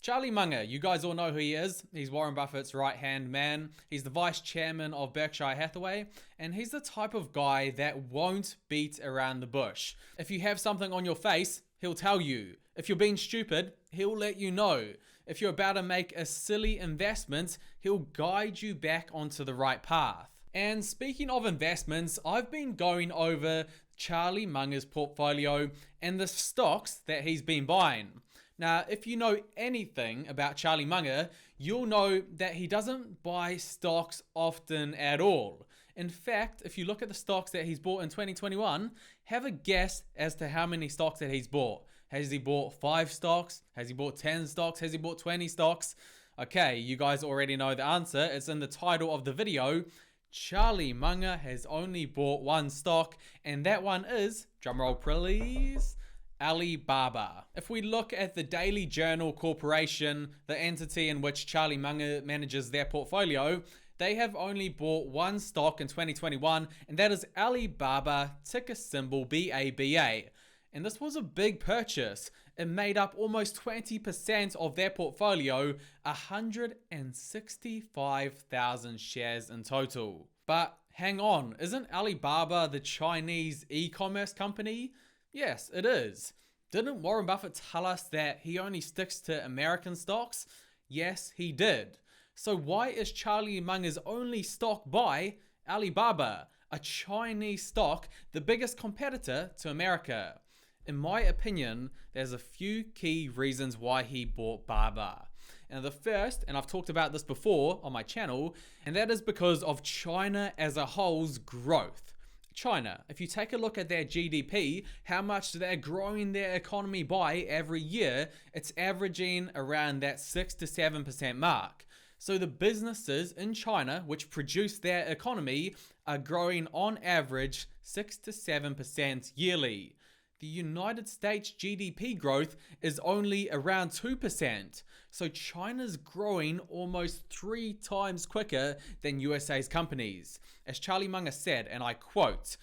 Charlie Munger, you guys all know who he is. He's Warren Buffett's right-hand man. He's the vice chairman of Berkshire Hathaway, and he's the type of guy that won't beat around the bush. If you have something on your face, he'll tell you. If you're being stupid, he'll let you know. If you're about to make a silly investment, he'll guide you back onto the right path. And speaking of investments, I've been going over Charlie Munger's portfolio and the stocks that he's been buying. Now, if you know anything about Charlie Munger, you'll know that he doesn't buy stocks often at all. In fact, if you look at the stocks that he's bought in 2021, have a guess as to how many stocks that he's bought. Has he bought 5 stocks? Has he bought 10 stocks? Has he bought 20 stocks? Okay, you guys already know the answer. It's in the title of the video. Charlie Munger has only bought 1 stock, and that one is, drumroll please, Alibaba. If we look at the Daily Journal Corporation, the entity in which Charlie Munger manages their portfolio, they have only bought 1 stock in 2021, and that is Alibaba, ticker symbol BABA. And this was a big purchase. It made up almost 20% of their portfolio, 165,000 shares in total. But hang on, isn't Alibaba the Chinese e-commerce company? Yes, it is. Didn't Warren Buffett tell us that he only sticks to American stocks? Yes, he did. So why is Charlie Munger's only stock buy Alibaba, a Chinese stock, the biggest competitor to America? In my opinion, there's a few key reasons why he bought Baba. And the first, and I've talked about this before on my channel, and that is because of China as a whole's growth. China, if you take a look at their GDP, how much they're growing their economy by every year, it's averaging around that 6 to 7% mark. So the businesses in China which produce their economy are growing on average 6 to 7% yearly. The United States GDP growth is only around 2%. So China's growing almost 3 times quicker than USA's companies. As Charlie Munger said, and I quote,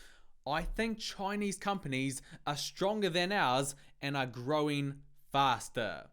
"I think Chinese companies are stronger than ours and are growing faster."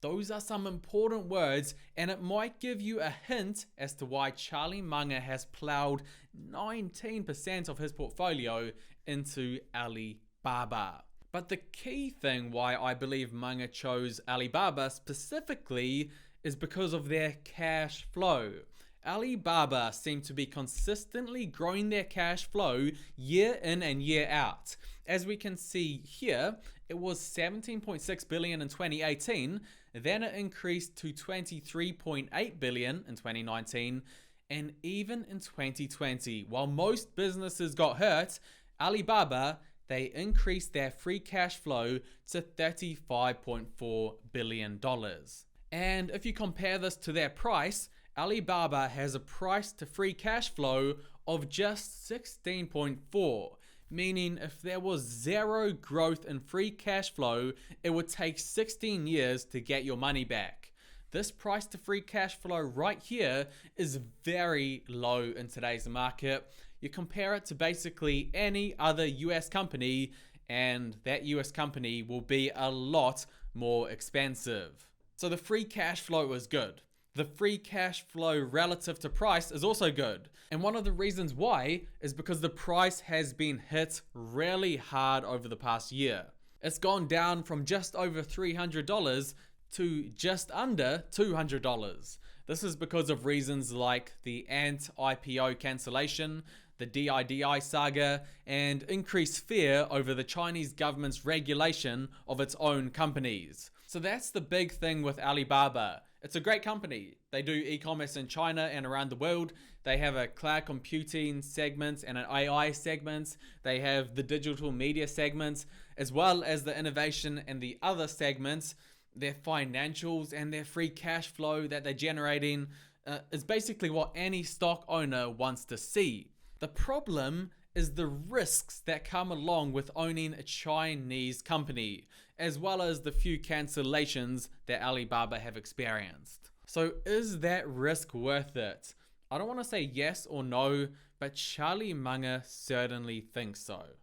Those are some important words, and it might give you a hint as to why Charlie Munger has plowed 19% of his portfolio into Alibaba. But the key thing why I believe Munger chose Alibaba specifically is because of their cash flow. Alibaba seem to be consistently growing their cash flow year in and year out. As we can see here, it was 17.6 billion in 2018, then it increased to 23.8 billion in 2019, and even in 2020. While most businesses got hurt, Alibaba, they increased their free cash flow to $35.4 billion. And if you compare this to their price, Alibaba has a price to free cash flow of just 16.4, meaning if there was 0 growth in free cash flow, it would take 16 years to get your money back. This price to free cash flow right here is very low in today's market. You compare it to basically any other US company, and that US company will be a lot more expensive. So the free cash flow is good. The free cash flow relative to price is also good. And one of the reasons why is because the price has been hit really hard over the past year. It's gone down from just over $300 to just under $200. This is because of reasons like the Ant IPO cancellation, the DIDI saga, and increased fear over the Chinese government's regulation of its own companies. So that's the big thing with Alibaba. It's a great company. They do e-commerce in China and around the world. They have a cloud computing segment and an AI segment. They have the digital media segment, as well as the innovation and the other segments. Their financials and their free cash flow that they're generating is basically what any stock owner wants to see. The problem is the risks that come along with owning a Chinese company, as well as the few cancellations that Alibaba have experienced. So is that risk worth it? I don't want to say yes or no, but Charlie Munger certainly thinks so.